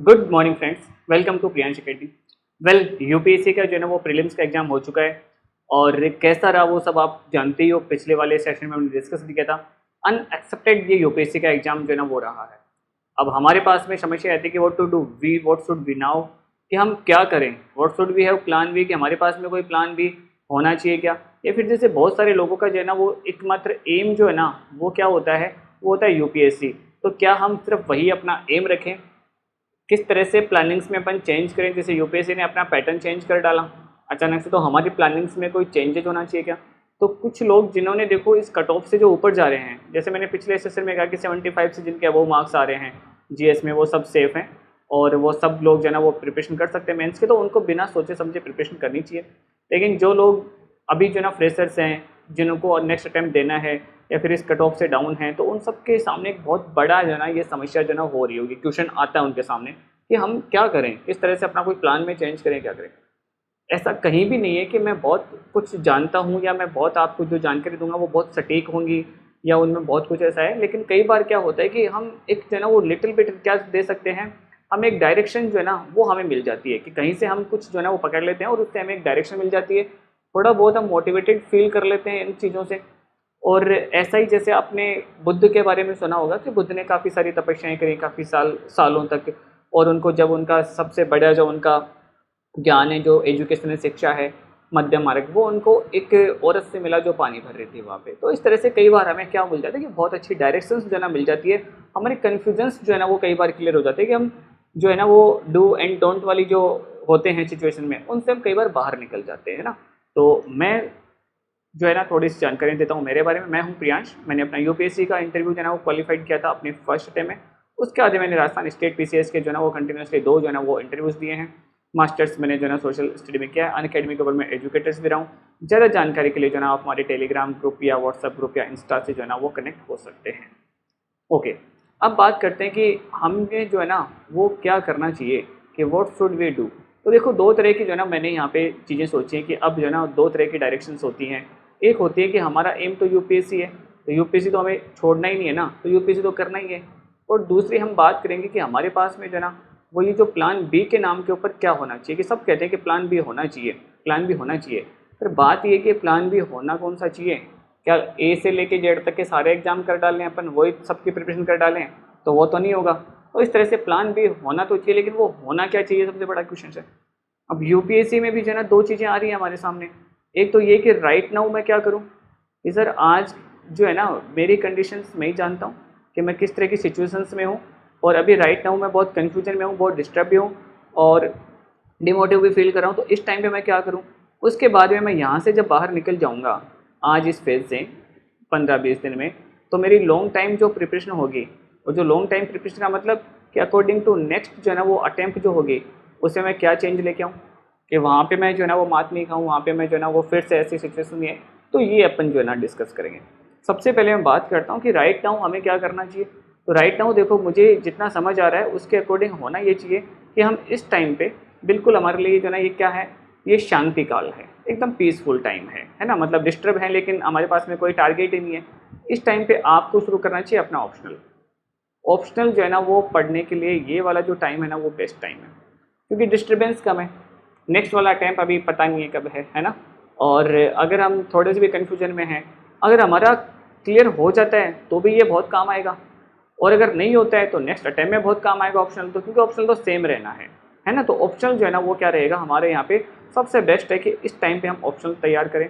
Good morning friends, welcome to Priyansh academy. Well, UPSC का जो है ना वो प्रीलिम्स का एग्जाम हो चुका है और कैसा रहा वो सब आप जानते ही हो। पिछले वाले सेशन में हमने डिस्कस भी किया था। अनएक्सपेक्टेड ये यूपीएससी का एग्जाम जो है ना वो रहा है। अब हमारे पास में समस्या आती है कि what to do, we what should we now, कि हम क्या करें। What should we have plan B, कि हमारे पास में कोई प्लान बी होना चाहिए क्या। या फिर जैसे बहुत सारे लोगों का जो है ना वो एकमात्र एम जो है ना वो क्या होता है, वो होता है यूपीएससी। तो क्या हम सिर्फ वही अपना एम रखें, किस तरह से प्लानिंग्स में अपन चेंज करें। जैसे यूपीएससी ने अपना पैटर्न चेंज कर डाला अचानक से, तो हमारी प्लानिंग्स में कोई चेंजेज होना चाहिए क्या। तो कुछ लोग जिन्होंने देखो इस कट ऑफ से जो ऊपर जा रहे हैं, जैसे मैंने पिछले सेशन में कहा कि 75 से जिनके अबव मार्क्स आ रहे हैं जीएस में, वो सब सेफ हैं और वो सब लोग जो है ना वो प्रिपरेशन कर सकते हैं मेंस के। तो उनको बिना सोचे समझे प्रिपरेशन करनी चाहिए। लेकिन जो लोग अभी जो है ना फ्रेशर्स हैं, जिनको नेक्स्ट अटैम्प्ट देना है या फिर इस कट ऑफ से डाउन है, तो उन सब के सामने एक बहुत बड़ा जो है ना ये समस्या जो है ना हो रही होगी। क्वेश्चन आता है उनके सामने कि हम क्या करें, किस तरह से अपना कोई प्लान में चेंज करें, क्या करें। ऐसा कहीं भी नहीं है कि मैं बहुत कुछ जानता हूँ या मैं बहुत आपको जो जानकारी दूंगा वो बहुत सटीक होंगी या उनमें बहुत कुछ ऐसा है। लेकिन कई बार क्या होता है कि हम एक जो है ना वो लिटिल बिट क्या दे सकते हैं, हमें एक डायरेक्शन जो है ना वो हमें मिल जाती है कि कहीं से हम कुछ जो है ना वो पकड़ लेते हैं और उससे हमें एक डायरेक्शन मिल जाती है। थोड़ा बहुत हम मोटिवेटेड फील कर लेते हैं इन चीज़ों से। और ऐसा ही जैसे आपने बुद्ध के बारे में सुना होगा कि बुद्ध ने काफ़ी सारी तपस्याएं करी काफ़ी सालों तक, और उनको जब उनका सबसे बड़ा जो उनका ज्ञान है, जो एजुकेशनल शिक्षा है, मध्य मार्ग, वो उनको एक औरत से मिला जो पानी भर रही थी वहाँ पे। तो इस तरह से कई बार हमें क्या मिल जाता है कि बहुत अच्छी डायरेक्शंस जो है ना मिल जाती है। हमारे कन्फ्यूजन्स जो है ना वो कई बार क्लियर हो जाते हैं कि हम जो है ना वो डू एंड डोंट वाली जो होते हैं सिचुएशन में, उनसे हम कई बार बाहर निकल जाते हैं ना। तो मैं जो है ना थोड़ी सी जानकारी देता हूँ मेरे बारे में। मैं हूँ प्रियांश। मैंने अपना यूपीएससी का इंटरव्यू जो है ना वो क्वालिफाइड किया था अपने फर्स्ट अटेम्प्ट में। उसके बाद मैंने राजस्थान स्टेट पीसीएस के जो है ना वो कंटिन्यूसली 2 जो है ना वो इंटरव्यूज़ दिए हैं। मास्टर्स मैंने जो है ना सोशल स्टडी में किया है। अनअकैडमी के ऊपर मैं एजुकेटर्स दे रहा हूँ। ज़्यादा जानकारी के लिए जो है ना आप हमारे टेलीग्राम ग्रुप या व्हाट्सएप ग्रुप या इंस्टा से जो है ना वो कनेक्ट हो सकते हैं। ओके, अब बात करते हैं कि हमें जो है ना वो क्या करना चाहिए, कि व्हाट शुड वी डू। तो देखो, 2 तरह की जो है ना मैंने यहाँ पे चीज़ें सोची हैं कि अब जो है ना 2 तरह की डायरेक्शंस होती हैं। एक होती है कि हमारा एम तो यूपीएससी है, तो यूपीएससी तो हमें छोड़ना ही नहीं है ना, तो यूपीएससी तो करना ही है। और दूसरी हम बात करेंगे कि हमारे पास में जो है ना वो ये जो प्लान बी के नाम के ऊपर क्या होना चाहिए, कि सब कहते हैं कि प्लान बी होना चाहिए, प्लान बी होना चाहिए। फिर बात ये कि प्लान बी होना कौन सा चाहिए। क्या ए से लेके जेड तक के सारे एग्जाम कर डालें अपन, वही सबकी प्रिपरेशन कर डालें, तो वो तो नहीं होगा। तो इस तरह से प्लान बी होना तो चाहिए, लेकिन वो होना क्या चाहिए, सबसे बड़ा क्वेश्चन है। अब यूपीएससी में भी जो है ना 2 चीज़ें आ रही हैं हमारे सामने। एक तो ये कि राइट नाउ मैं क्या करूँ, कि सर आज जो है ना मेरी कंडीशंस मैं ही जानता हूँ कि मैं किस तरह की सिचुएशंस में हूँ, और अभी राइट नाउ मैं बहुत कन्फ्यूजन में हूँ, बहुत डिस्टर्ब भी हूँ और डिमोटिव भी फील कर रहा हूँ। तो इस टाइम पे मैं क्या करूँ। उसके बाद में मैं यहाँ से जब बाहर निकल जाऊँगा आज इस फेज़ से 15-20 दिन में, तो मेरी लॉन्ग टाइम जो प्रिपरेशन होगी, और जो लॉन्ग टाइम प्रिपरेशन का मतलब कि अकॉर्डिंग टू नेक्स्ट जो है ना वो अटैम्प्ट जो होगी, उससे मैं क्या चेंज लेके आऊँ, कि वहाँ पे मैं जो है ना वो मात नहीं खाऊँ, वहाँ पे मैं जो है ना वो फिर से ऐसी सिचुएशन नहीं है। तो ये अपन जो है ना डिस्कस करेंगे। सबसे पहले मैं बात करता हूँ कि राइट नाउ हमें क्या करना चाहिए। तो राइट नाउ देखो, मुझे जितना समझ आ रहा है उसके अकॉर्डिंग होना ये चाहिए कि हम इस टाइम पे बिल्कुल हमारे लिए जो है ना ये क्या है, ये शांति काल है, एकदम पीसफुल टाइम है ना। मतलब डिस्टर्ब है लेकिन हमारे पास में कोई टारगेट ही नहीं है। इस टाइम पे आपको शुरू करना चाहिए अपना ऑप्शनल। ऑप्शनल जो है ना वो पढ़ने के लिए ये वाला जो टाइम है ना वो बेस्ट टाइम है, क्योंकि डिस्टर्बेंस कम है। नेक्स्ट वाला अटैम्प्ट अभी पता नहीं है कब है ना। और अगर हम थोड़े से भी कन्फ्यूजन में हैं, अगर हमारा क्लियर हो जाता है तो भी ये बहुत काम आएगा, और अगर नहीं होता है तो नेक्स्ट अटैम्प्ट में बहुत काम आएगा ऑप्शनल तो, क्योंकि ऑप्शनल तो सेम रहना है ना। तो ऑप्शनल जो है ना वो क्या रहेगा हमारे यहाँ पे सबसे बेस्ट है कि इस टाइम पे हम ऑप्शनल तैयार करें।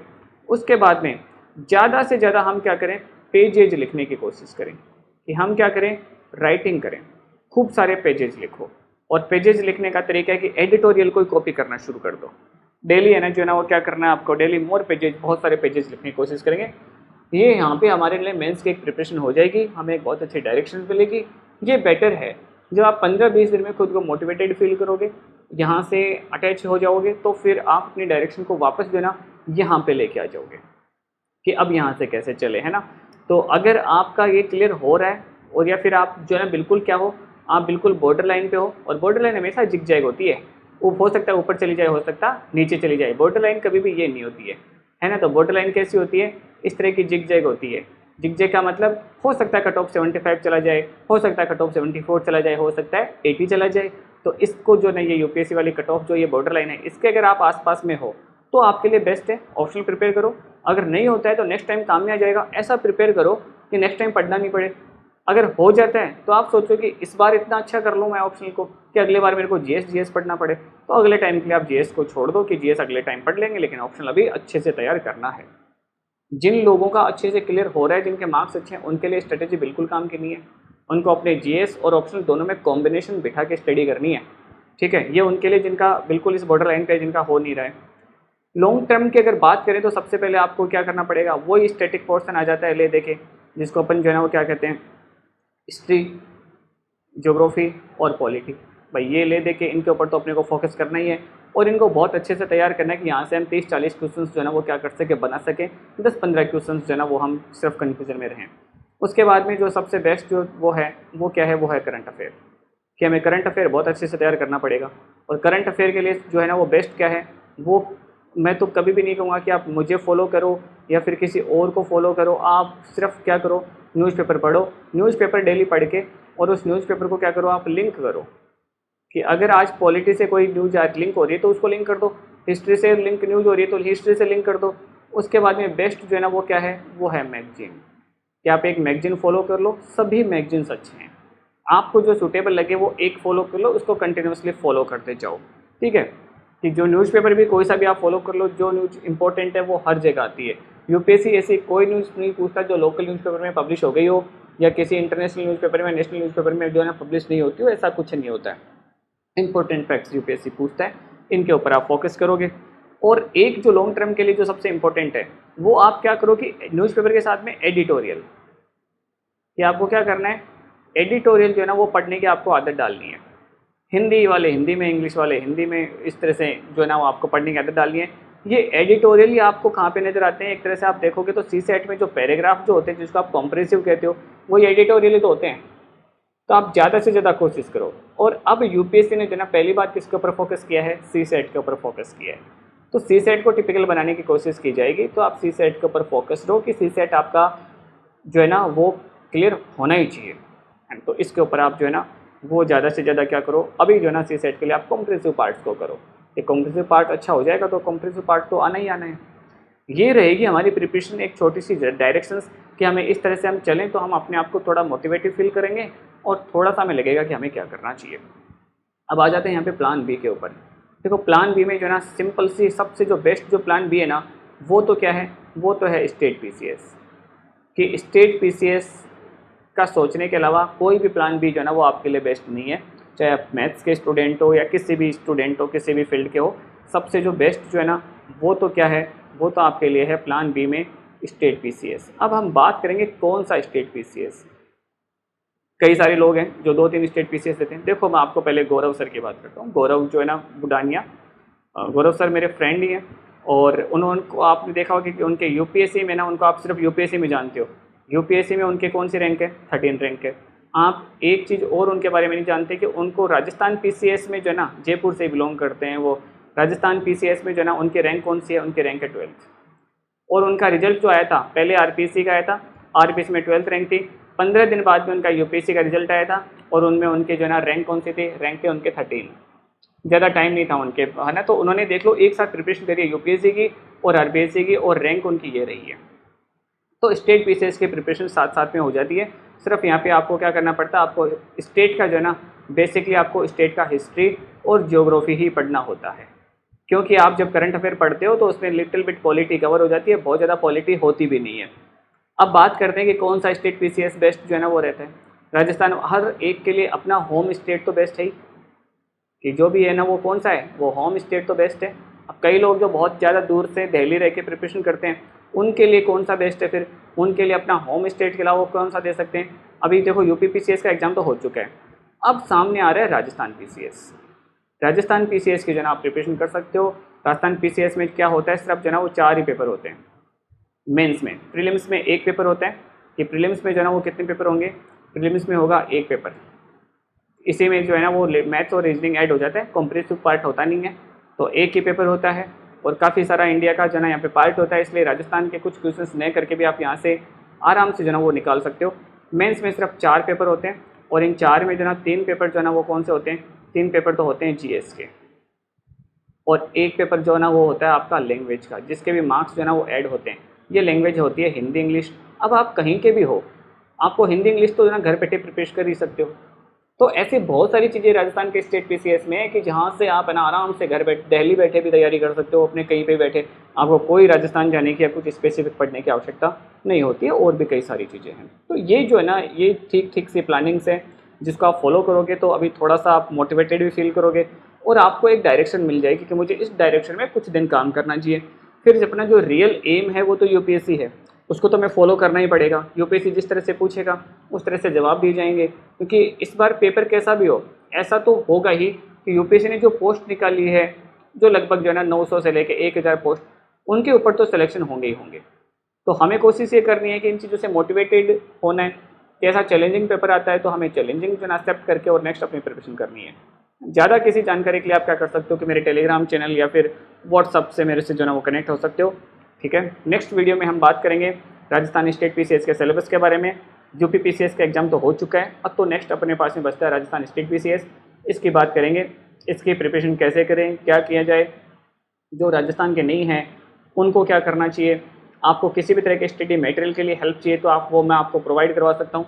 उसके बाद में ज़्यादा से ज़्यादा हम क्या करें, पेजेज लिखने की कोशिश करें, कि हम क्या करें, राइटिंग करें, खूब सारे पेजेज लिखो। और पेजेज लिखने का तरीका है कि एडिटोरियल को कॉपी करना शुरू कर दो। डेली है ना जो है ना वो क्या करना है आपको, डेली मोर पेजेज, बहुत सारे पेजेज लिखने की कोशिश करेंगे। ये यहाँ पे हमारे लिए मेंस की एक प्रिपरेशन हो जाएगी, हमें एक बहुत अच्छी डायरेक्शन मिलेगी। ये बेटर है जब आप 15-20 दिन में खुद को मोटिवेटेड फील करोगे, यहाँ से अटैच हो जाओगे, तो फिर आप अपनी डायरेक्शन को वापस देना यहाँ पे लेके आ जाओगे कि अब यहाँ से कैसे चले, है ना। तो अगर आपका ये क्लियर हो रहा है, और या फिर आप जो है ना बिल्कुल क्या हो, आप बिल्कुल बॉर्डर लाइन पे हो, और बॉर्डर लाइन हमेशा जिग-जैग होती है, वो हो सकता है ऊपर चली जाए, हो सकता है नीचे चली जाए। बॉर्डर लाइन कभी भी ये नहीं होती है ना। तो बॉर्डर लाइन कैसी होती है, इस तरह की जिग-जैग होती है। जिग-जैग का मतलब हो सकता है कट ऑफ 75 चला जाए, हो सकता है कट ऑफ 74 चला जाए, हो सकता है 80 चला जाए। तो इसको जो ना ये यूपीएससी वाली कट ऑफ जो ये बॉर्डर लाइन है इसके अगर आप आसपास में हो तो आपके लिए बेस्ट है, ऑप्शनल प्रिपेयर करो। अगर नहीं होता है तो नेक्स्ट टाइम काम में आ जाएगा, ऐसा प्रिपेयर करो कि नेक्स्ट टाइम पढ़ना नहीं पड़े। अगर हो जाता है तो आप सोचो कि इस बार इतना अच्छा कर लूँ मैं ऑप्शनल को कि अगले बार मेरे को जीएस पढ़ना पड़े, तो अगले टाइम के लिए आप जीएस को छोड़ दो कि जीएस अगले टाइम पढ़ लेंगे, लेकिन ऑप्शनल अभी अच्छे से तैयार करना है। जिन लोगों का अच्छे से क्लियर हो रहा है, जिनके मार्क्स अच्छे हैं, उनके लिए स्ट्रेटेजी बिल्कुल काम की नहीं है। उनको अपने जीएस और ऑप्शनल दोनों में कॉम्बिनेशन बिठा के स्टडी करनी है, ठीक है। ये उनके लिए जिनका बिल्कुल इस बॉर्डर लाइन पे जिनका हो नहीं रहा है। लॉन्ग टर्म की अगर बात करें तो सबसे पहले आपको क्या करना पड़ेगा, वही स्टैटिक पोर्शन आ जाता है, ले देखे जिसको अपन जो है ना वो क्या कहते हैं, हिस्ट्री, ज्योग्राफी और पॉलिटी। भाई ये ले देखे इनके ऊपर तो अपने को फोकस करना ही है और इनको बहुत अच्छे से तैयार करना है कि यहाँ से हम 30-40 क्वेश्चन जो है ना वो क्या कर सके, बना सकें। 10-15 क्वेश्चन जो है ना वो हम सिर्फ कन्फ्यूजन में रहें। उसके बाद में जो सबसे बेस्ट जो वो है वो क्या है, वो है करंट अफेयर, कि हमें करंट अफेयर बहुत अच्छे से तैयार करना पड़ेगा। और करंट अफेयर के लिए जो है ना वो बेस्ट क्या है, वो मैं तो कभी भी नहीं कहूँगा कि आप मुझे फॉलो करो या फिर किसी और को फॉलो करो। आप सिर्फ क्या करो, न्यूज़पेपर पढ़ो, न्यूज़पेपर डेली पढ़ के और उस न्यूज़पेपर को क्या करो, आप लिंक करो कि अगर आज पॉलिटी से कोई न्यूज आज लिंक हो रही है तो उसको लिंक कर दो, हिस्ट्री से लिंक न्यूज़ हो रही है तो हिस्ट्री से लिंक कर दो। उसके बाद में बेस्ट जो है ना वो क्या है, वो है मैगजीन, कि आप एक मैगजीन फॉलो कर लो। सभी मैगजीन्स अच्छे हैं, आपको जो सूटेबल लगे वो एक फॉलो कर लो, उसको कंटिन्यूसली फॉलो करते जाओ, ठीक है। कि जो न्यूज़पेपर भी कोई सा भी आप फॉलो कर लो, जो न्यूज़ इंपॉर्टेंट है वो हर जगह आती है। यूपीएससी ऐसी कोई न्यूज़ नहीं पूछता जो लोकल न्यूज़पेपर में पब्लिश हो गई हो या किसी इंटरनेशनल न्यूज़पेपर में, नेशनल न्यूज़पेपर में जो है ना पब्लिश नहीं होती हो, ऐसा कुछ नहीं होता है। इंपॉर्टेंट फैक्ट्स यूपीएससी पूछता है, इनके ऊपर आप फोकस करोगे। और एक जो लॉन्ग टर्म के लिए जो सबसे इंपॉर्टेंट है वो आप क्या करो कि न्यूज़पेपर के साथ में एडिटोरियल, कि आपको क्या करना है, एडिटोरियल जो है ना वो पढ़ने की आपको आदत डालनी है। हिंदी वाले हिंदी में, इंग्लिश वाले हिंदी में, इस तरह से जो है ना वो आपको पढ़ने की आदत डालनी है। ये एडिटोरियल ही आपको कहाँ पे नज़र आते हैं, एक तरह से आप देखोगे तो सीसेट में जो पैराग्राफ जो होते हैं जिसको आप कॉम्प्रिहेंसिव कहते हो, वो एडिटोरियल ही तो होते हैं। तो आप ज़्यादा से ज़्यादा कोशिश करो। और अब यूपीएससी ने जो ना पहली बार किसके ऊपर फोकस किया है, सीसेट के ऊपर फोकस किया है। तो सीसेट को टिपिकल बनाने की कोशिश की जाएगी, तो आप सीसेट के ऊपर फोकस रहो कि सीसेट आपका जो है ना वो क्लियर होना ही चाहिए। तो इसके ऊपर आप जो है ना वो ज़्यादा से ज़्यादा क्या करो, अभी जो है ना सीसेट के लिए आप कॉम्प्रिहेंसिव पार्ट्स को करो। एक कॉम्प्रिहेंसिव पार्ट अच्छा हो जाएगा तो कॉम्प्रिहेंसिव पार्ट तो आना ही आना है। ये रहेगी हमारी प्रिपरेशन, एक छोटी सी डायरेक्शंस कि हमें इस तरह से हम चलें तो हम अपने आप को थोड़ा मोटिवेटिव फील करेंगे और थोड़ा सा हमें लगेगा कि हमें क्या करना चाहिए। अब आ जाते हैं यहाँ पे प्लान बी के ऊपर। देखो प्लान बी में जो है ना सिंपल सी सबसे जो बेस्ट जो प्लान बी है ना वो तो क्या है, वो तो है स्टेट पीसीएस। कि स्टेट पीसीएस का सोचने के अलावा कोई भी प्लान बी जो है ना वो आपके लिए बेस्ट नहीं है। चाहे आप मैथ्स के स्टूडेंट हो या किसी भी स्टूडेंट हो, किसी भी फील्ड के हो, सबसे जो बेस्ट जो है ना वो तो क्या है, वो तो आपके लिए है प्लान बी में स्टेट पीसीएस। अब हम बात करेंगे कौन सा स्टेट पीसीएस। कई सारे लोग हैं जो 2-3 स्टेट पीसीएस देते हैं। देखो मैं आपको पहले गौरव सर की बात करता हूँ। गौरव जो है ना बुडानिया, गौरव सर मेरे फ्रेंड ही हैं और उनको आपने देखा होगा कि उनके यूपीएससी में ना, उनको आप सिर्फ यूपीएससी में जानते हो। यूपीएससी में उनके कौन सी रैंक है, 13 रैंक है। आप एक चीज़ और उनके बारे में नहीं जानते कि उनको राजस्थान पीसीएस में जो है ना, जयपुर से बिलोंग करते हैं वो, राजस्थान पीसीएस में जो है ना उनकी रैंक कौन सी है, उनकी रैंक है 12th। और उनका रिजल्ट जो आया था पहले आरपीसी का आया था, आरपीसी में 12th रैंक थी। 15 दिन बाद में उनका यूपीएससी का रिजल्ट आया था और उनमें उनके जो है ना रैंक कौन सी थी, रैंक थे उनके 13। ज़्यादा टाइम नहीं था उनके, है ना। तो उन्होंने देख लो एक साथ प्रिपरेशन करी है यूपीएससी की और आरपीएससी की, और रैंक उनकी ये रही है। तो स्टेट पीसीएस की प्रिपरेशन साथ साथ में हो जाती है। सिर्फ यहाँ पे आपको क्या करना पड़ता है, आपको स्टेट का जो है ना बेसिकली आपको स्टेट का हिस्ट्री और ज्योग्राफी ही पढ़ना होता है। क्योंकि आप जब करंट अफेयर पढ़ते हो तो उसमें लिटिल बिट पॉलिटी कवर हो जाती है, बहुत ज़्यादा पॉलिटी होती भी नहीं है। अब बात करते हैं कि कौन सा स्टेट पीसीएस बेस्ट जो है ना वो रहता है। राजस्थान, हर एक के लिए अपना होम स्टेट तो बेस्ट है ही, कि जो भी है ना वो कौन सा है, वो होम स्टेट तो बेस्ट है। अब कई लोग जो बहुत ज़्यादा दूर से दिल्ली रह के प्रिपरेशन करते हैं, उनके लिए कौन सा बेस्ट है, फिर उनके लिए अपना होम स्टेट के अलावा कौन सा दे सकते हैं। अभी देखो यूपी पीसीएस का एग्जाम तो हो चुका है, अब सामने आ रहा है राजस्थान पीसीएस। राजस्थान पीसीएस की जो है ना आप प्रिपरेशन कर सकते हो। राजस्थान पीसीएस में क्या होता है, सिर्फ जो है ना वो 4 ही पेपर होते हैं मेंस में। प्रीलिम्स में 1 पेपर होता है, कि प्रीलिम्स में जो है ना वो कितने पेपर होंगे, प्रीलिम्स में होगा 1 पेपर। इसी में जो है ना वो मैथ्स और रीजनिंग ऐड हो जाता है, कॉम्प्रिहेंसिव पार्ट होता नहीं है, तो 1 ही पेपर होता है। और काफ़ी सारा इंडिया का जो है ना यहाँ पे पार्ट होता है, इसलिए राजस्थान के कुछ क्वेश्चंस नए करके भी आप यहाँ से आराम से जो है ना वो निकाल सकते हो। मेंस में सिर्फ 4 पेपर होते हैं और इन 4 में जो है ना 3 पेपर जो है ना वो कौन से होते हैं, 3 पेपर तो होते हैं जीएस के, और एक पेपर जो है ना वो होता है आपका लैंग्वेज का, जिसके भी मार्क्स जो है ना वो ऐड होते हैं। ये लैंग्वेज होती है हिंदी इंग्लिश। अब आप कहीं के भी हो, आपको हिंदी इंग्लिश तो ना घर बैठे प्रिपेयर कर ही सकते हो। तो ऐसी बहुत सारी चीज़ें राजस्थान के स्टेट पीसीएस में है कि जहाँ से आप है ना आराम से घर बैठे दिल्ली बैठे भी तैयारी कर सकते हो, अपने कहीं पे बैठे। आपको कोई राजस्थान जाने की या कुछ स्पेसिफिक पढ़ने की आवश्यकता नहीं होती है, और भी कई सारी चीज़ें हैं। तो ये जो है ना ये ठीक ठीक सी प्लानिंग्स है, जिसको आप फॉलो करोगे तो अभी थोड़ा सा आप मोटिवेटेड भी फील करोगे, और आपको एक डायरेक्शन मिल जाएगी कि मुझे इस डायरेक्शन में कुछ दिन काम करना चाहिए। फिर अपना जो रियल एम है वो तो यूपीएससी है, उसको तो हमें फॉलो करना ही पड़ेगा। यूपीएससी जिस तरह से पूछेगा उस तरह से जवाब दिए जाएंगे, क्योंकि इस बार पेपर कैसा भी हो, ऐसा तो होगा ही कि यूपीएससी ने जो पोस्ट निकाली है, जो लगभग जो है ना 900 से लेकर 1000 पोस्ट, उनके ऊपर तो सिलेक्शन होंगे ही होंगे। तो हमें कोशिश ये करनी है कि इन चीज़ों से मोटिवेटेड होना है कि ऐसा चैलेंजिंग पेपर आता है तो हमें चैलेंजिंग जो है एक्सेप्ट करके और नेक्स्ट अपनी प्रिपरेशन करनी है। ज़्यादा किसी जानकारी के लिए आप क्या कर सकते हो कि मेरे टेलीग्राम चैनल या फिर व्हाट्सअप से मेरे से जो है वो कनेक्ट हो सकते हो। ठीक है, नेक्स्ट वीडियो में हम बात करेंगे राजस्थान स्टेट पीसीएस के सिलेबस के बारे में। यूपी पीसीएस का एग्जाम तो हो चुका है, अब तो नेक्स्ट अपने पास में बचता है राजस्थान स्टेट पीसीएस। इसकी बात करेंगे, इसकी प्रिपरेशन कैसे करें, क्या किया जाए, जो राजस्थान के नहीं हैं उनको क्या करना चाहिए। आपको किसी भी तरह के स्टडी मटेरियल के लिए हेल्प चाहिए तो आप वो मैं आपको प्रोवाइड करवा सकता हूँ।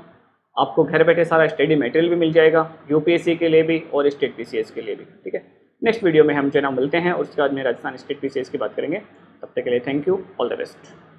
आपको घर बैठे सारा स्टडी मटेरियल भी मिल जाएगा, यूपीएससी के लिए भी और स्टेट पीसीएस के लिए भी। ठीक है, नेक्स्ट वीडियो में हम जो है ना मिलते हैं और उसके बाद में राजस्थान स्टेट पीसीएस की बात करेंगे। तब तक के लिए thank you, all the best.